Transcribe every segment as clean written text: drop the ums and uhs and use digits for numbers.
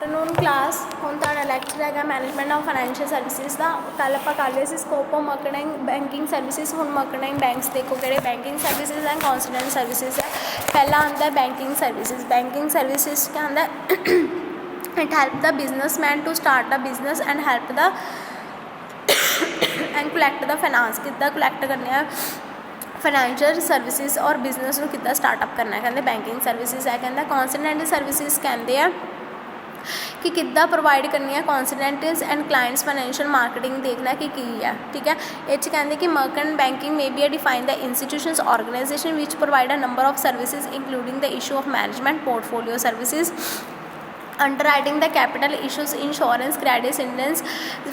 Afternoon class ਹੁਣ ਤੁਹਾਡਾ lecture ਹੈਗਾ ਮੈਨੇਜਮੈਂਟ ਆਫ ਫਾਈਨੈਂਸ਼ੀਅਲ ਸਰਵਿਸਿਜ਼ ਦਾ। ਕੱਲ੍ਹ ਆਪਾਂ ਕਰ ਰਹੇ ਸੀ scope of marketing banking services. ਹੁਣ ਮਾਰਕੀਟਿੰਗ ਬੈਂਕਸ ਦੇਖੋ ਕਿਹੜੇ banking services and consultant services ਹੈ। ਪਹਿਲਾ ਆਉਂਦਾ ਬੈਂਕਿੰਗ ਸਰਵਿਸਿਜ਼। ਬੈਂਕਿੰਗ ਸਰਵਿਸਿਜ਼ क्या आंदा it help the businessman to start the business and help the and collect the finance. किद्दां collect करने हैं फाइनैंशियल सर्विसिज और बिजनेस नूं किद्दां स्टार्टअप करना है कहते बैंकिंग सर्विसिज है। कहता कॉन्सलटेंट सर्विसिज कहते हैं कि किद्दां प्रोवाइड करनी है consultants and clients financial marketing देखना कि है। ठीक है, ये कहते कि मर्केंट बैंकिंग में be define the institutions organisation which provide a number of services including the issue of management portfolio services underwriting the capital issues insurance credit indents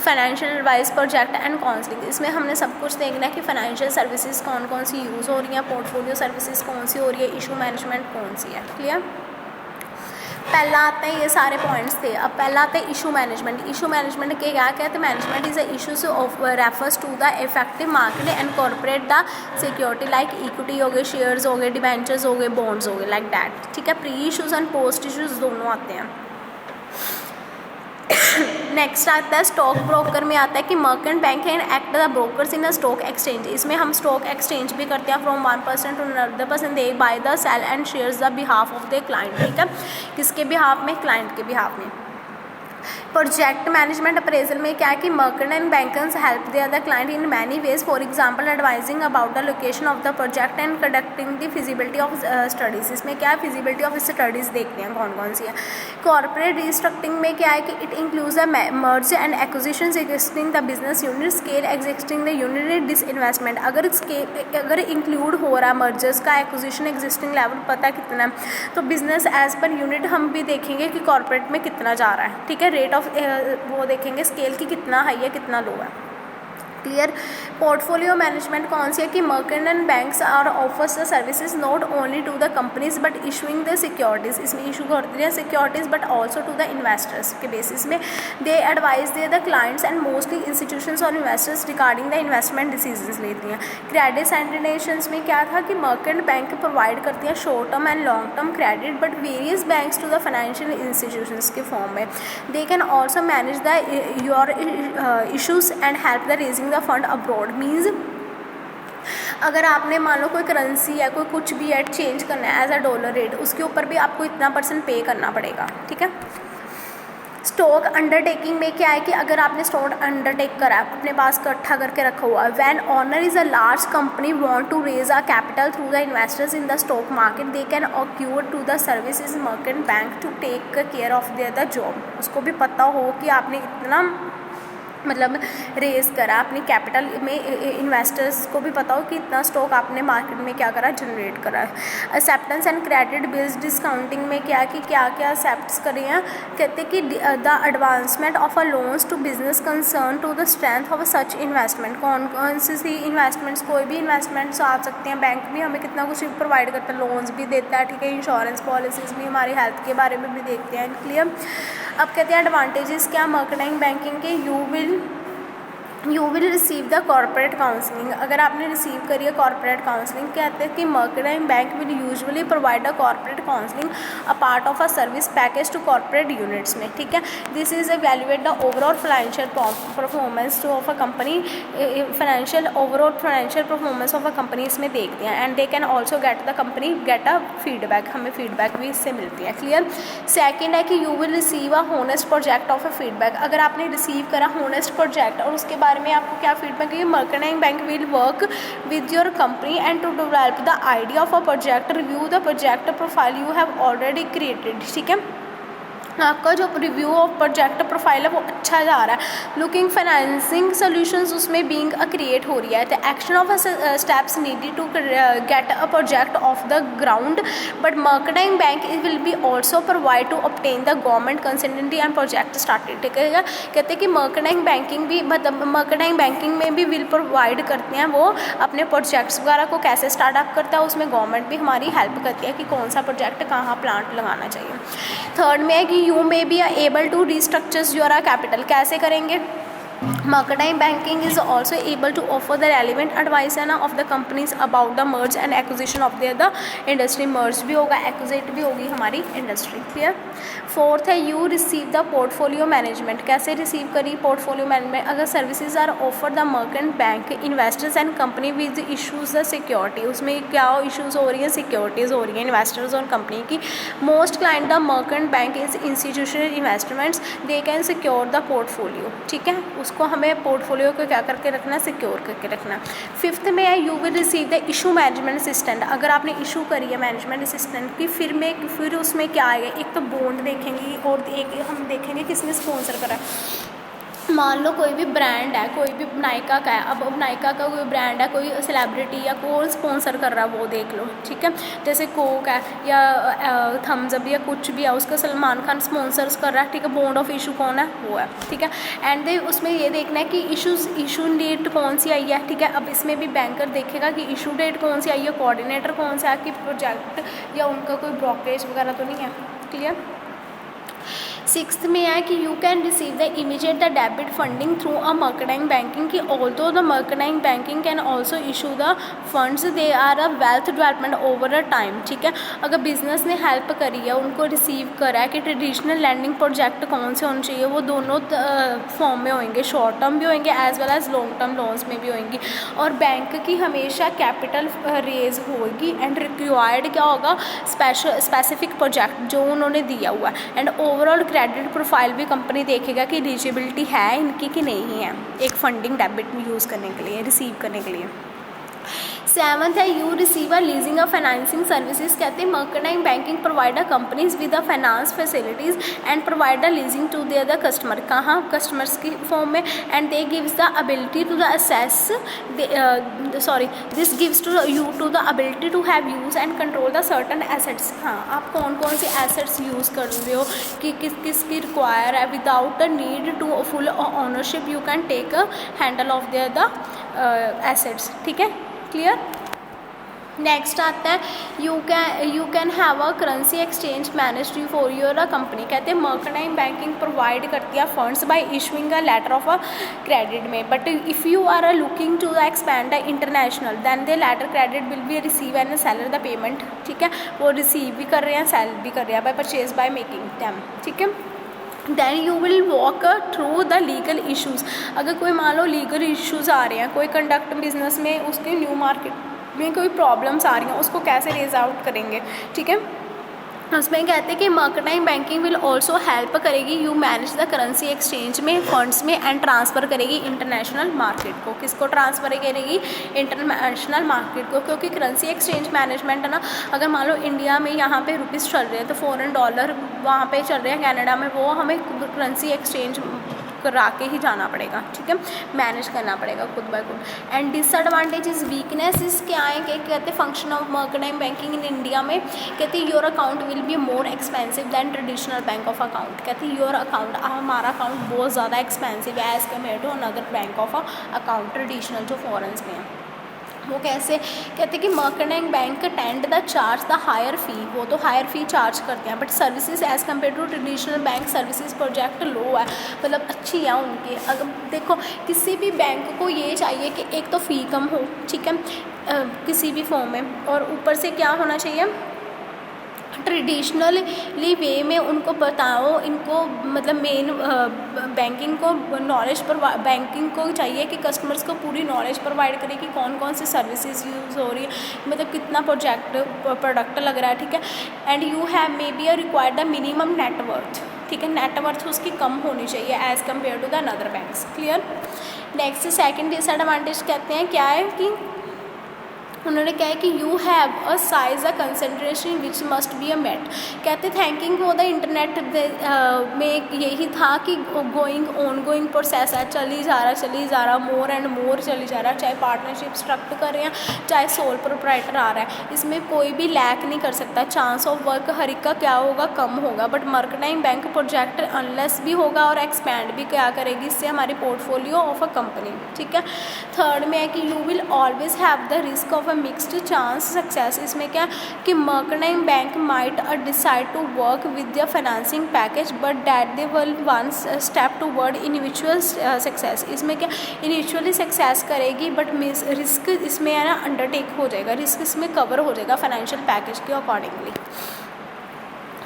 financial advice project and counselling. इसमें हमने सब कुछ देखना है कि financial services कौन कौन सी use हो रही हैं, पोर्टफोलियो सर्विसेज कौन सी हो रही है, इशू मैनेजमेंट कौन सी है। क्लियर। पहला आता है ये सारे पॉइंट्स थे। अब पहला आता है इशू मैनेजमेंट। इशू मैनेजमेंट के क्या कहते हैं? Management is a issues of refers to the effective market and corporate the security like equity हो गए, शेयर्स हो गए, डिबेंचर्स हो गए, बॉन्ड्स हो गए, लाइक दैट। ठीक है, pre issues and post issues दोनों आते हैं। नेक्स्ट आता है स्टॉक ब्रोकर में आता है कि merchant bank and act the brokers in a stock exchange. इसमें हम स्टॉक एक्सचेंज भी करते हैं from 1% to another person they buy the sell and shares the behalf of the client. ठीक है, किसके बिहाफ में? क्लाइंट के बिहाफ में। प्रोजेक्ट मैनेजमेंट अप्रेजल में क्या है कि merchant and bankers help the other client in many ways. For example advising about the location of the project and conducting the feasibility of studies. इसमें क्या है? फिजिबिलिटी ऑफ स्टडीज़ देखते हैं कौन कौन सी है। कॉर्पोरेट रिस्ट्रक्चरिंग में क्या है कि it includes the merge and acquisitions existing the business unit scale existing the unit disinvestment. अगर इंक्लूड हो रहा है मर्जर्स का एक्विजिशन एग्जिस्टिंग लेवल पता कितना है तो बिजनेस एज पर यूनिट हम भी देखेंगे कि कॉर्पोरेट में कितना जा रहा है। ठीक है, रेट ऑफ वो देखेंगे स्केल की कितना हाई है कितना लो है। क्लियर। पोर्टफोलियो मैनेजमेंट कौन सी है कि merchant and banks are offers the services not only to the companies but issuing the securities. इसमें इशू करती है securities but also to the investors के बेसिस में they advise they the clients and mostly institutions और investors regarding the investment decisions लेती हैं। Credit सैंडिनेशंस में क्या था कि मर्केंट बैंक प्रोवाइड करती हैं short term and long term credit but various banks to the financial institutions के फॉर्म में। They can also manage the your issues and help the raising the fund abroad. Means अगर आपने मान लो कोई currency है कोई कुछ भी है चेंज करना है एज अ डॉलर रेट, उसके ऊपर भी आपको इतना % पे करना पड़ेगा। ठीक है। स्टॉक अंडरटेकिंग में क्या है कि अगर आपने स्टॉक अंडरटेक करा है अपने पास इकट्ठा करके रखा हुआ है when owner is a large company want to raise a capital through the investors in the stock market they can occur to the services merchant bank to take care of their the job. उसको भी पता हो कि आपने इतना मतलब rays करा अपनी कैपिटल में, इन्वेस्टर्स को भी पता हो कि इतना स्टॉक आपने मार्केट में क्या करा जनरेट करा है। Acceptance and credit bills discounting में क्या है कि क्या क्या एक्सेप्ट करें हैं। कहते हैं कि the advancement of a loans to business concern to the strength of such investment. कौन कौन सी इन्वेस्टमेंट्स? कोई भी इन्वेस्टमेंट्स आ सकते हैं। बैंक भी हमें कितना कुछ प्रोवाइड करता है, लोन्स भी देता है। ठीक है, इंश्योरेंस पॉलिसीज़ भी हमारी हेल्थ के बारे में भी देखते हैं। क्लियर। अब कहते हैं एडवांटेजेस क्या मार्केटिंग बैंकिंग के। You will receive the corporate counselling. अगर आपने रिसीव करी है कॉर्पोरेट काउंसलिंग, कहते हैं कि mercantile bank will usually provide a corporate counselling a part of a service package to corporate units में। ठीक है, this is evaluate the overall financial performance to of a company. Overall financial performance of a company इसमें देखते हैं and they can also get the company get a feedback. हमें feedback भी इससे मिलती है। क्लियर। सेकेंड है कि you will receive a honest project of a feedback. अगर आपने रिसीव करा होनेस्ट प्रोजेक्ट और उसके बारे में आपको क्या फीडबैक है, mercantile bank will work with your company and to develop the idea of a project, review the project profile you have already created. ठीक है, आपका जो रिव्यू ऑफ प्रोजेक्ट प्रोफाइल है वो अच्छा जा रहा है। लुकिंग फाइनेंसिंग सोल्यूशंस उसमें बीइंग क्रिएट हो रही है। The action of steps needed to get a project off the ground but mercantile bank will be also provide to obtain the government consultancy and project started. ठीक है, कहते हैं कि mercantile banking भी मतलब मर्केंटाइल बैंकिंग में भी will provide करते हैं वो अपने प्रोजेक्ट्स वगैरह को कैसे स्टार्टअप करता है। उसमें गवर्नमेंट भी हमारी हेल्प करती है कि कौन सा प्रोजेक्ट कहाँ प्लांट लगाना चाहिए। थर्ड में है कि you may be able to restructures your capital. कैसे करेंगे? Mercantile banking is also able to offer the relevant advice है ना of the companies about the merge and acquisition of their the industry. merge भी होगा, acquisite भी होगी हमारी industry. clear. Fourth है you receive the portfolio management. कैसे receive करी portfolio management? अगर services are offered the merchant bank investors and company with issues the security. उसमें क्या issues हो रही है? securities हो रही है investors और company की. most client the merchant bank is institutional investments, they can secure the portfolio. ठीक है, उसको हमें पोर्टफोलियो को क्या करके रखना, सिक्योर करके रखना. फिफ्थ में है you will receive the issue management assistant. अगर आपने इशू करी है मैनेजमेंट असिस्टेंट की, फिर उसमें क्या आएगा, एक तो बॉन्ड देखेंगे और एक हम देखेंगे किसने स्पॉन्सर करा. मान लो कोई भी ब्रांड है, कोई भी नायका का है, अब नायका का कोई ब्रांड है, कोई सेलिब्रिटी या कोई स्पॉन्सर कर रहा है, वो देख लो. ठीक है, जैसे कोक है या थम्स अप या कुछ भी है, उसका सलमान खान स्पॉन्सर्स कर रहा है. ठीक है, बॉन्ड ऑफ इशू कौन है, वो है. ठीक है, एंड उसमें ये देखना है कि इशू डेट कौन सी आई है. ठीक है, अब इसमें भी बैंकर देखेगा कि इशू डेट कौन सी आई है, कोऑर्डिनेटर कौन सा है, कि प्रोजेक्ट या उनका कोई ब्रोकरेज वगैरह तो नहीं है. क्लियर. सिक्स्थ में है कि you can receive the immediate the debit funding through a mercantile banking, की although the mercantile banking can also issue the funds, they are a wealth development over a time. ठीक है, अगर business ने help करी है, उनको receive करा है कि ट्रेडिशनल लैंडिंग प्रोजेक्ट कौन से होने चाहिए, वो दोनों फॉर्म में होंगे, शॉर्ट टर्म भी होंगे as well as long term loans में भी होंगी. और बैंक की हमेशा कैपिटल रेज होगी एंड रिक्वायर्ड क्या होगा, स्पेसिफिक प्रोजेक्ट जो उन्होंने दिया हुआ है. एंड ओवरऑल क्रेडिट प्रोफाइल भी कंपनी देखेगा कि एलिजिबिलिटी है इनकी कि नहीं है एक फंडिंग डेबिट में यूज़ करने के लिए, रिसीव करने के लिए. सेवंथ है you receive a leasing of financing services. कहते हैं mercantile banking provide a companies with a finance facilities and provide a leasing to their the customer. कहाँ, कस्टमर्स की फॉर्म में. And they gives the ability to the assess, this gives to you to the ability to have use and control the certain assets. हाँ, आप कौन कौन से assets use कर रहे हो, कि किसकी रिक्वायर है. Without the need to full ownership you can take a handle of their the assets. ठीक है, क्लियर. नेक्स्ट आता है you can have a currency exchange managed for your company. कहते हैं मर्केंटाइल बैंकिंग प्रोवाइड करती है funds by issuing a letter of a credit में. But if you are looking to expand the international then the letter credit will be receive and seller the payment. ठीक है, वो receive भी कर रहे हैं, सेल भी कर रहे हैं by purchase by making them. ठीक है, then you will walk through the legal issues. अगर कोई मान लो लीगल इशूज़ आ रहे हैं, कोई कंडक्ट बिजनेस में उसके न्यू मार्केट में कोई प्रॉब्लम्स आ रही हैं, उसको कैसे रेज आउट करेंगे. ठीक है, उसमें कहते हैं कि mercantile banking will also help करेगी you manage the currency exchange में, फंड्स में, एंड ट्रांसफ़र करेगी इंटरनेशनल मार्केट को. किसको ट्रांसफ़र करेगी, इंटरनेशनल मार्केट को. क्योंकि करेंसी एक्सचेंज मैनेजमेंट है ना, अगर मान लो इंडिया में यहाँ पे रुपीज़ चल रहे हैं तो फॉरेन डॉलर वहाँ पे चल रहे हैं कनाडा में, वो हमें करेंसी एक्सचेंज करा के ही जाना पड़ेगा. ठीक है, मैनेज करना पड़ेगा खुद बाय खुद. एंड डिसएडवांटेजेस, वीकनेसेस क्या है, कि कहते हैं function of mercantile banking in India में. कहते हैं your account will be more expensive than traditional bank of account. कहते हैं योर अकाउंट, हमारा अकाउंट बहुत ज़्यादा एक्सपेंसिव है as compare to another bank of account traditional जो फॉरेन्स में है. वो कैसे, कहते हैं कि mercantile bank tend the charge the higher fee, वो तो हायर फ़ी चार्ज करते हैं, but services as compare to traditional bank services project low है, मतलब अच्छी है उनकी. अगर देखो किसी भी बैंक को ये चाहिए कि एक तो फ़ी कम हो, ठीक है, किसी भी फॉर्म में, और ऊपर से क्या होना चाहिए, ट्रेडिशनली वे में उनको बताओ, इनको मतलब मेन बैंकिंग को नॉलेज बैंकिंग को चाहिए कि कस्टमर्स को पूरी नॉलेज प्रोवाइड करे कि कौन कौन सी सर्विसेज यूज़ हो रही है, मतलब कितना प्रोडक्ट लग रहा है. ठीक है, and you have may be required the minimum net worth. ठीक है, नेटवर्थ उसकी कम होनी चाहिए as compare to the another banks. Clear. Next second disadvantage कहते हैं क्या है, कि उन्होंने कहा है कि you have a size a concentration which must be a met. कहते थैंकिंग फॉर द इंटरनेट में यही था कि गोइंग प्रोसेस है, चली जा रहा मोर एंड मोर चली जा रहा, चाहे पार्टनरशिप स्ट्रक्ट कर रहे हैं चाहे सोल प्रोप्राइटर आ रहा है, इसमें कोई भी लैक नहीं कर सकता. चांस ऑफ वर्क हर एक का क्या होगा, कम होगा. But mercantile bank project unless भी होगा और एक्सपैंड भी क्या करेगी, इससे हमारी पोर्टफोलियो ऑफ अ कंपनी. ठीक है. थर्ड में है कि you will always have the risk of a mixed chance success, इसमें क्या कि mercantile bank might decide to work with the financing package but that they will one step toward individual success, इसमें क्या individually success करेगी but risk इसमें है ना undertake हो जाएगा, रिस्क इसमें कवर हो जाएगा फाइनेंशियल पैकेज के अकॉर्डिंगली।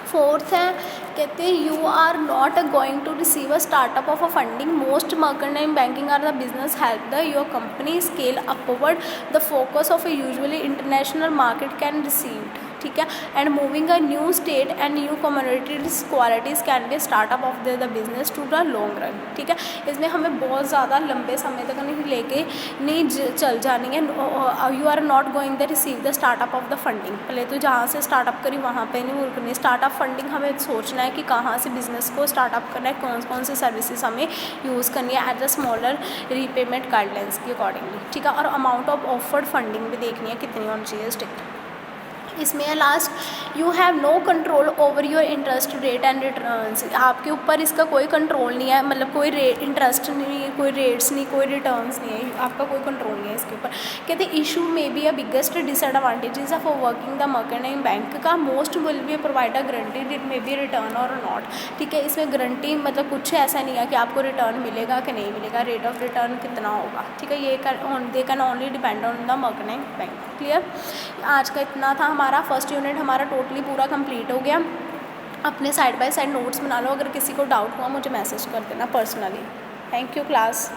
फोर्थ है कहते हैं you are not going to receive a startup of a funding, most mercantile banking are the business help the your company scale upward, the focus of a usually international market can received, ठीक है, and moving a new state and new communities qualities can be startup of the business to the long run, ठीक है। इसमें हमें बहुत ज़्यादा लंबे समय तक नहीं चल जानी है। You are not going the receive the startup of the funding, पहले तो जहाँ से स्टार्टअप करी वहाँ पे नहीं रुकनी। स्टार्टअप फंडिंग हमें सोचना है कि कहाँ से बिजनेस को स्टार्टअप करना है, कौन कौन से सर्विसेज हमें यूज़ करनी है at the smaller repayment guidelines के अकॉर्डिंगली, ठीक है। और अमाउंट ऑफ ऑफर्ड फंडिंग भी देखनी है कितनी होनी चाहिए स्ट्रिक्ट। इसमें है last you have no control over your interest rate and returns, आपके ऊपर इसका कोई कंट्रोल नहीं है, मतलब कोई रेट इंटरेस्ट नहीं, कोई रेट्स नहीं, कोई रिटर्न्स नहीं है, आपका कोई कंट्रोल नहीं है इसके ऊपर। कहते इशू में be a biggest disadvantages of working the mercantile bank का most will be provide a guarantee it may be return और नॉट, ठीक है। इसमें गारंटी मतलब कुछ ऐसा नहीं है कि आपको रिटर्न मिलेगा कि नहीं मिलेगा, रेट ऑफ रिटर्न कितना होगा, ठीक है। ये they can only depend on the mercantile bank. Clear, आज का इतना था। हमारा फर्स्ट यूनिट हमारा टोटली पूरा कंप्लीट हो गया। अपने साइड बाय साइड नोट्स बना लो, अगर किसी को डाउट हुआ मुझे मैसेज कर देना पर्सनली। Thank you class.